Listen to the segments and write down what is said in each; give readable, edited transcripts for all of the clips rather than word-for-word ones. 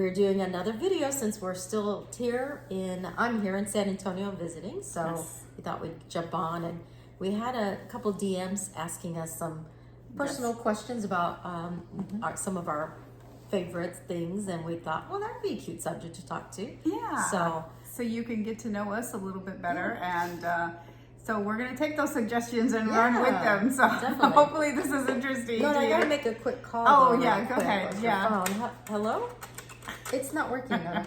we're doing another video since we're still I'm here in San Antonio visiting, so we thought we'd jump on, and we had a couple DMs asking us some personal questions about some of our favorite things, and we thought, well, that would be a cute subject to talk to. Yeah. So you can get to know us a little bit better, and so we're going to take those suggestions and run with them. So hopefully this is interesting. No, I got to make a quick call. Oh, yeah, go ahead. Yeah. Hello? It's not working now.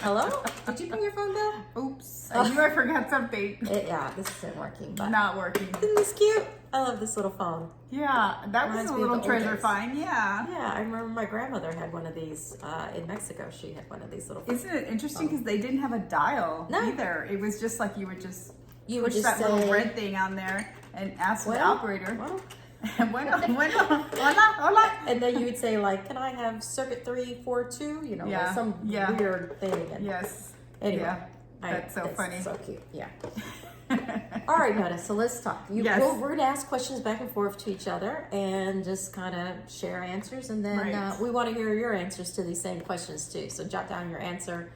Hello? Did you pay your phone bill? Oops. I knew I forgot something. This isn't working. But not working. Isn't this cute? I love this little phone. Yeah, that was a little treasure find. Yeah. Yeah, I remember my grandmother had one of these in Mexico. She had one of these little phones. Isn't it interesting because they didn't have a dial either? It was just like you would just push that little red thing on there and ask the operator. Bueno, hola. And then you would say, like, can I have circuit 342? You know, like some weird thing. And anyway, that's so funny. So cute. Yeah. All right, Nora, so let's talk. We're going to ask questions back and forth to each other and just kind of share answers. And then we want to hear your answers to these same questions, too. So jot down your answer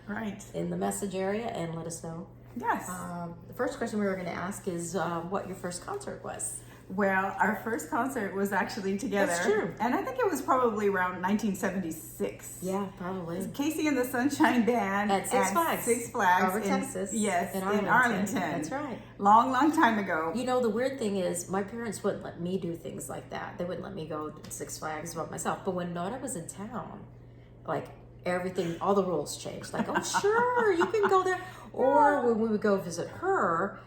in the message area and let us know. Yes. The first question we were going to ask is what your first concert was. Well, our first concert was actually together. That's true. And I think it was probably around 1976. Yeah, probably. Casey and the Sunshine Band at Six Flags. Six Flags. Over Texas. Yes, in Arlington. That's right. Long time ago. You know, the weird thing is my parents wouldn't let me do things like that. They wouldn't let me go to Six Flags by myself. But when Nora was in town, like everything, all the rules changed. Like, oh, sure, you can go there. Or when we would go visit her,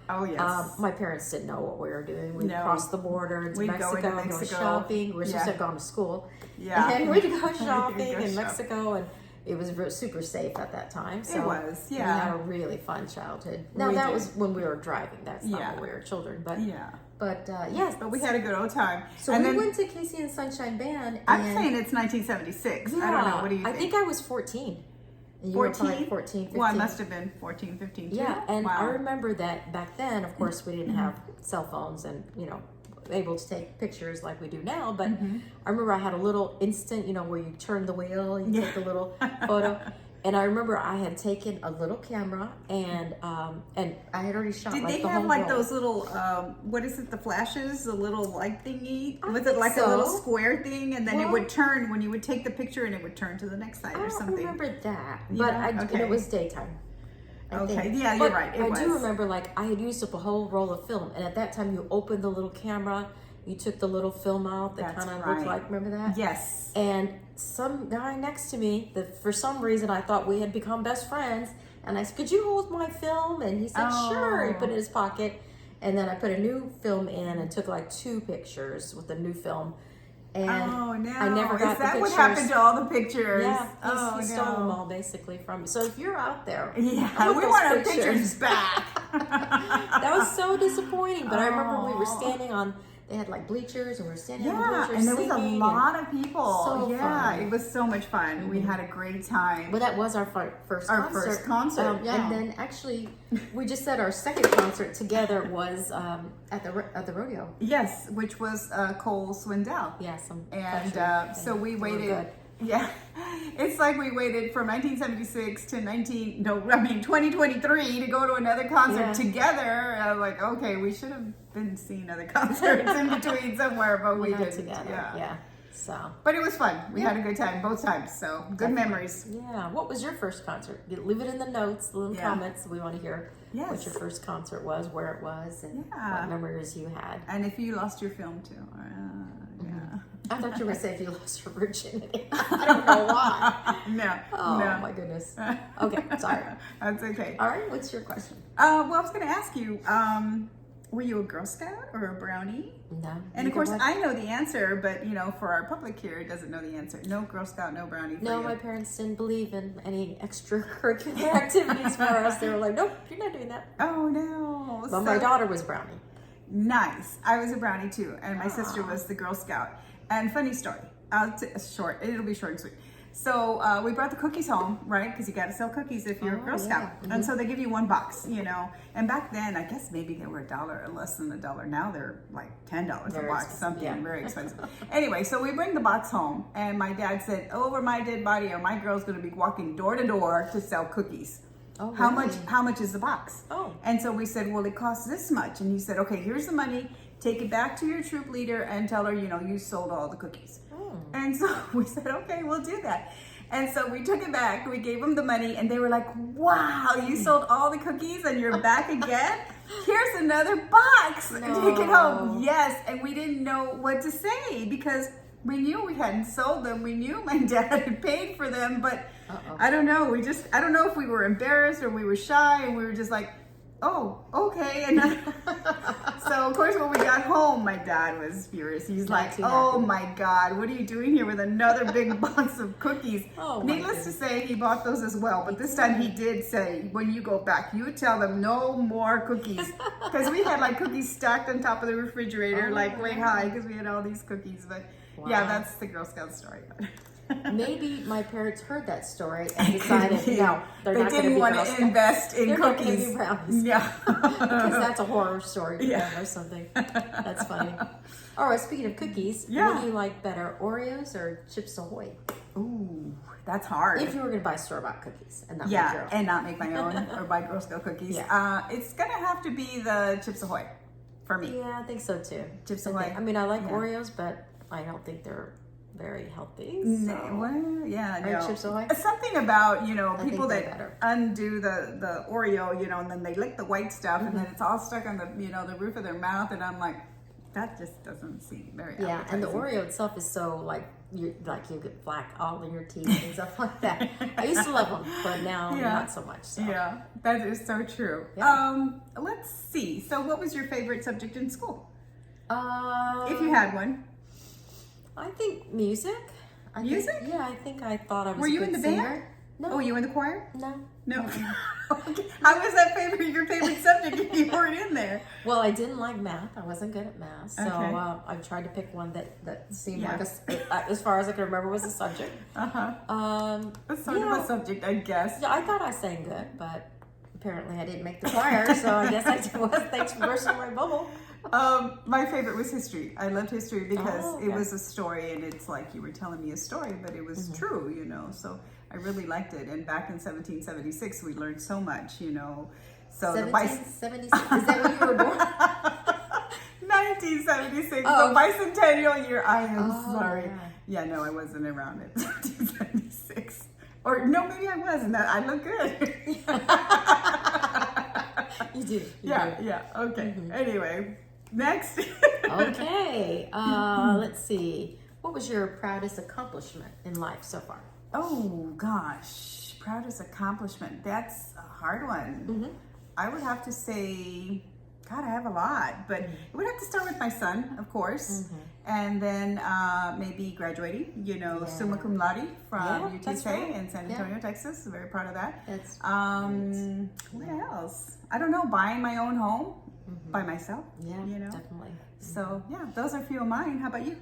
my parents didn't know what we were doing. We'd cross the border into Mexico, go shopping. We were supposed to have gone to school. Yeah. And we'd go shopping in Mexico, and it was super safe at that time. So it was, we had a really fun childhood. Now, that was when we were driving. That's not when we were children. But yes. But we had a good old time. So we went to Casey and the Sunshine Band. I'm saying it's 1976. I don't know. What do you think? I think I was 14. And you 14? were probably 14, 15. Well, I must have been 14, 15 too. Yeah, and I remember that back then, of course, we didn't have cell phones and, able to take pictures like we do now. But I remember I had a little instant, where you turn the wheel, you take a little photo. And I remember I had taken a little camera and I had already shot Did like they the have whole like roll. those little, what is it, the flashes, the little light thingy? Was it like a little square thing and then it would turn when you would take the picture and it would turn to the next side or something? I don't remember that, but and it was daytime. I think. Yeah, you're right, it was. I do remember like I had used up a whole roll of film, and at that time you opened the little camera, you took the little film out that kind of looked like, remember that? Yes. And some guy next to me, for some reason I thought we had become best friends, and I said, could you hold my film? And he said, sure. He put it in his pocket, and then I put a new film in and took like 2 pictures with the new film. And I never got the pictures. Is that what happened to all the pictures? Yeah, he stole them all basically from me. So if you're out there, we want our pictures back. That was so disappointing. But I remember we were standing on. They had like bleachers, and we were standing on the bleachers. And there was a lot of people. So fun. It was so much fun. We had a great time. Well, that was our first concert. First concert. And then actually, we just said our second concert together was at the rodeo. Yes, which was Cole Swindell. Yes, so we waited. Yeah, it's like we waited from 1976 to 2023 to go to another concert together. I was like, okay, we should have been seeing other concerts in between somewhere, but we didn't. Together. Yeah. So, but it was fun. We had a good time both times. So good memories. Yeah. What was your first concert? Leave it in the notes, the little comments. We want to hear what your first concert was, where it was, and what memories you had. And if you lost your film too. I thought you were going to say if you lost your virginity. I don't know why. No. My goodness. Okay, sorry. That's okay. All right, what's your question? Well, I was going to ask you, were you a Girl Scout or a Brownie? No. And of course, I know the answer, but for our public here, it doesn't know the answer. No Girl Scout, no Brownie for No, you. my parents didn't believe in any extracurricular activities for us. They were like, nope, you're not doing that. Oh, no. But my daughter was Brownie. Nice. I was a Brownie too, and my sister was the Girl Scout. And funny story, it'll be short and sweet. So we brought the cookies home, right? Because you got to sell cookies if you're a Girl Scout. And so they give you 1 box, you know. And back then, I guess maybe they were $1 or less than $1. Now they're like $10 a box, something very expensive. Anyway, so we bring the box home, and my dad said, over my dead body, or my girl's going to be walking door to door to sell cookies. Oh, how really? How much is the box? Oh. And so we said, well, it costs this much. And he said, okay, here's the money. Take it back to your troop leader and tell her, you know, you sold all the cookies. Oh. And so we said, okay, we'll do that. And so we took it back. We gave them the money, and they were like, wow, you sold all the cookies and you're back again? Here's another box. No. Take it home. Yes. And we didn't know what to say because we knew we hadn't sold them. We knew my dad had paid for them, but I don't know. I don't know if we were embarrassed or we were shy, and we were just like, oh, okay. And so, of course, when we got home, my dad was furious. He's like, oh my God, what are you doing here with another big box of cookies? Needless to say, he bought those as well. But this time he did say, when you go back, you tell them no more cookies. Because we had like cookies stacked on top of the refrigerator, like way high, because we had all these cookies. But yeah, that's the Girl Scout story. Maybe my parents heard that story and decided, no, they didn't want to invest in cookies. Be brownies. Yeah. Because that's a horror story to them or something. That's funny. All right, speaking of cookies, what do you like better, Oreos or Chips Ahoy? Ooh, that's hard. If you were going to buy store-bought cookies and not make your own. And not make my own or buy Girl Scout cookies. It's going to have to be the Chips Ahoy for me. Yeah, I think so too. Chips Ahoy. I mean, I like Oreos, but I don't think they're very healthy. So. Chips Ahoy? Something about, you know, people that undo the Oreo, you know, and then they lick the white stuff and then it's all stuck on the, you know, the roof of their mouth, and I'm like, that just doesn't seem very appetizing. And the Oreo itself is so like you get black all in your teeth and stuff like that. I used to love them, but now not so much. So. Yeah, that is so true. Let's see. So what was your favorite subject in school? If you had one. I think music. Music? I think I thought I was Were you a good in the singer. band? No. Oh, were you in the choir? No. Okay. How was that your favorite subject if you weren't in there? Well, I didn't like math. I wasn't good at math. So I tried to pick one that seemed like, as far as I could remember, was a subject. That's sort of a subject, I guess. Yeah, I thought I sang good, but apparently I didn't make the choir, so I guess I was. Thanks for bursting my bubble. My favorite was history. I loved history because it was a story, and it's like you were telling me a story, but it was true, you know. So I really liked it. And back in 1776, we learned so much, you know. So 1776. Is that when you were born? 1976. The bicentennial year. I am sorry. Yeah, no, I wasn't around in 1776. Or no, maybe I was, and I look good. You do. Yeah. Okay. Anyway, next. Okay. Let's see. What was your proudest accomplishment in life so far? Oh gosh, proudest accomplishment. That's a hard one. I would have to say, God, I have a lot, but it would have to start with my son, of course, and then maybe graduating, you know, summa cum laude from UTSA in San Antonio, Texas. Very proud of that. That's what else? I don't know, buying my own home by myself. Yeah, you know, definitely. So yeah, those are a few of mine. How about you?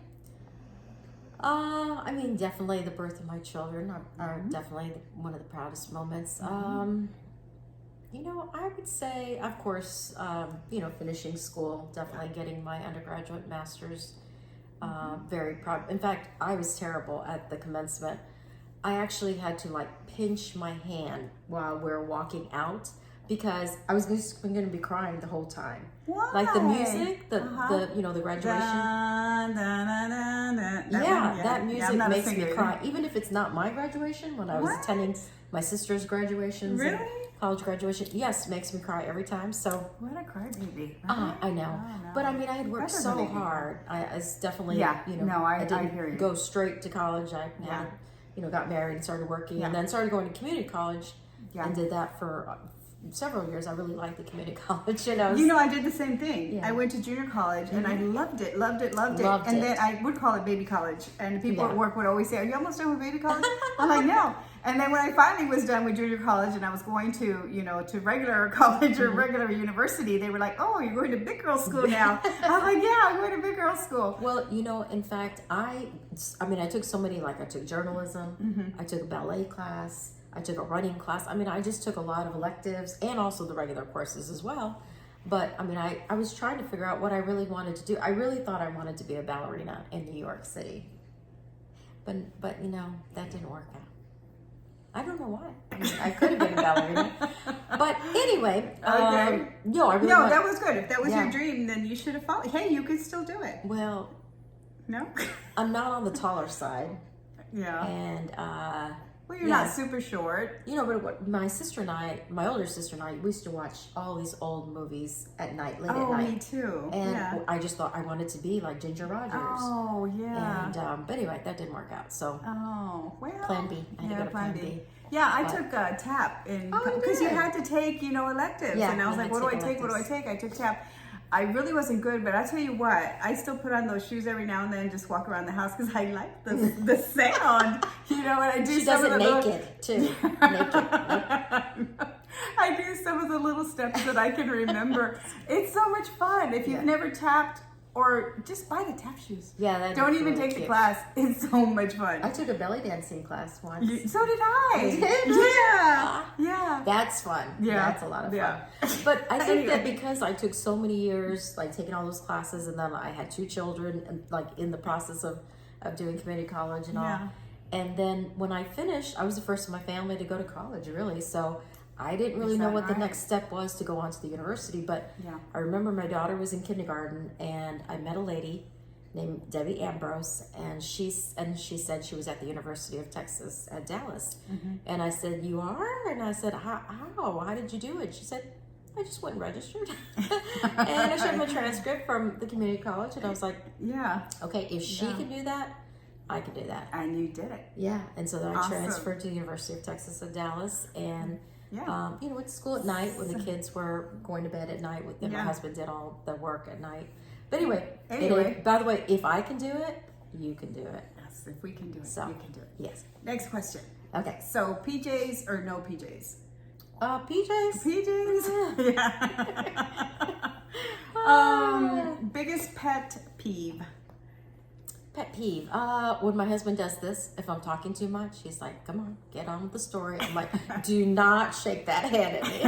I mean, definitely the birth of my children are definitely one of the proudest moments. You know, I would say, of course, you know, finishing school, definitely getting my undergraduate master's, very proud. In fact, I was terrible at the commencement. I actually had to like pinch my hand while we're walking out because I was just going to be crying the whole time. Why? Like the music, the you know, the graduation. That music makes me cry. Even if it's not my graduation, when I was attending my sister's graduations and college graduation, makes me cry every time. So what a crybaby. I know. But I mean, I had worked so hard. I was definitely, you know, I didn't go straight to college. I you know, got married and started working and then started going to community college and did that for several years, I really liked the community college. And I did the same thing. Yeah. I went to junior college and I loved it. Loved And it. then I would call it baby college. And people Yeah. at work would always say, "Are you almost done with baby college?" I'm like, "No." And then when I finally was done with junior college and I was going to, to regular college or regular university, they were like, "Oh, you're going to big girl school now." I was like, "Yeah, I'm going to big girl school." Well, in fact, I took so many, like I took journalism, I took a ballet class, I took a running class. I just took a lot of electives and also the regular courses as well. But I was trying to figure out what I really wanted to do. I really thought I wanted to be a ballerina in New York City. But that didn't work out. I don't know why. I could have been a ballerina. But anyway, okay. that was good. If that was your dream, then you should have followed. Hey, you could still do it. Well, no? I'm not on the taller side. Yeah. And well, you're not super short. But what my sister and I, my older sister and I, we used to watch all these old movies at night, late at night. Oh, me too. And I just thought I wanted to be like Ginger Rogers. Oh, yeah. And but anyway, that didn't work out. So Plan B. I had to go to Plan B. Yeah, I took TAP because you had to take, electives. Yeah, and I was like, what do I take? What do I take? I took TAP. I really wasn't good, but I'll tell you what, I still put on those shoes every now and then and just walk around the house because I like the sound. And I do She does it naked, too. Naked. I do some of the little steps that I can remember. It's so much fun. If you've never tapped, or just buy the tap shoes. Yeah, don't even take the class. It's so much fun. I took a belly dancing class once. So did I. You did? Yeah. That's fun. Yeah. That's a lot of fun. But I think that because I took so many years, like taking all those classes, and then I had 2 children, and like in the process of doing community college and all. And then when I finished, I was the first in my family to go to college, really. So I didn't really know what the next step was to go on to the university, but I remember my daughter was in kindergarten and I met a lady named Debbie Ambrose, and she said she was at the University of Texas at Dallas. And I said, "You are?" And I said, How did you do it? She said, "I just went and registered." And I showed my transcript from the community college, and I was like, okay, if she can do that, I can do that. And you did it. Yeah, and so then I transferred to the University of Texas at Dallas, and went to school at night when the kids were going to bed at night. My husband did all the work at night. But anyway, by the way, if I can do it, you can do it. Yes, if we can do it, so, you can do it. Yes. Next question. Okay. So PJs or no PJs? PJs. PJs? Yeah. Biggest pet peeve? Pet peeve. When my husband does this, if I'm talking too much, he's like, "Come on, get on with the story." I'm like, "Do not shake that head at me."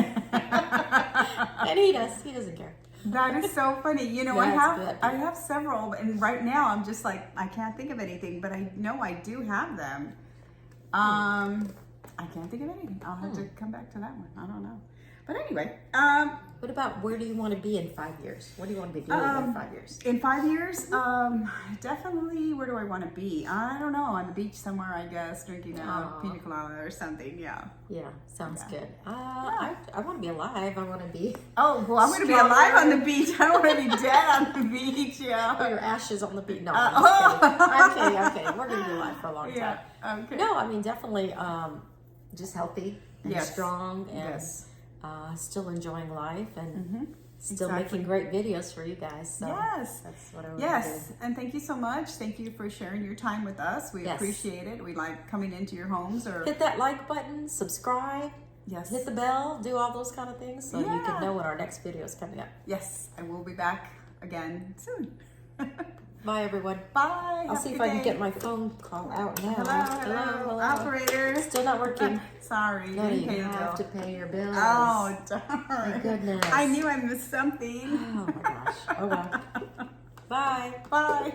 And he does. He doesn't care. That is so funny. I have several, and right now I'm just like, I can't think of anything, but I know I do have them. I can't think of anything. I'll have to come back to that one. I don't know. But anyway, what about where do you want to be in 5 years? What do you want to be doing in 5 years? In 5 years, definitely. Where do I want to be? I don't know. On the beach somewhere, I guess, drinking a pina colada or something. Yeah. Yeah, sounds good. I want to be alive. I want to be. Oh well, I'm going to be alive on the beach. I don't want to be dead on the beach. Yeah. Or your ashes on the beach. No, I'm kidding. We're going to be alive for a long time. Okay. No, definitely. Just healthy and strong and. Still enjoying life and still making great videos for you guys. So that's what I want to do. And thank you so much. Thank you for sharing your time with us. We appreciate it. We like coming into your homes. Or hit that like button, subscribe, hit the bell, do all those kind of things so you can know when our next video is coming up. Yes, and we'll be back again soon. Bye, everyone. Bye. I'll see if I can get my phone call out now. Hello. Operator. Still not working. Sorry. No, you have to pay your bills. Oh, darn. My goodness. I knew I missed something. Oh, my gosh. Oh, well. Bye. Bye.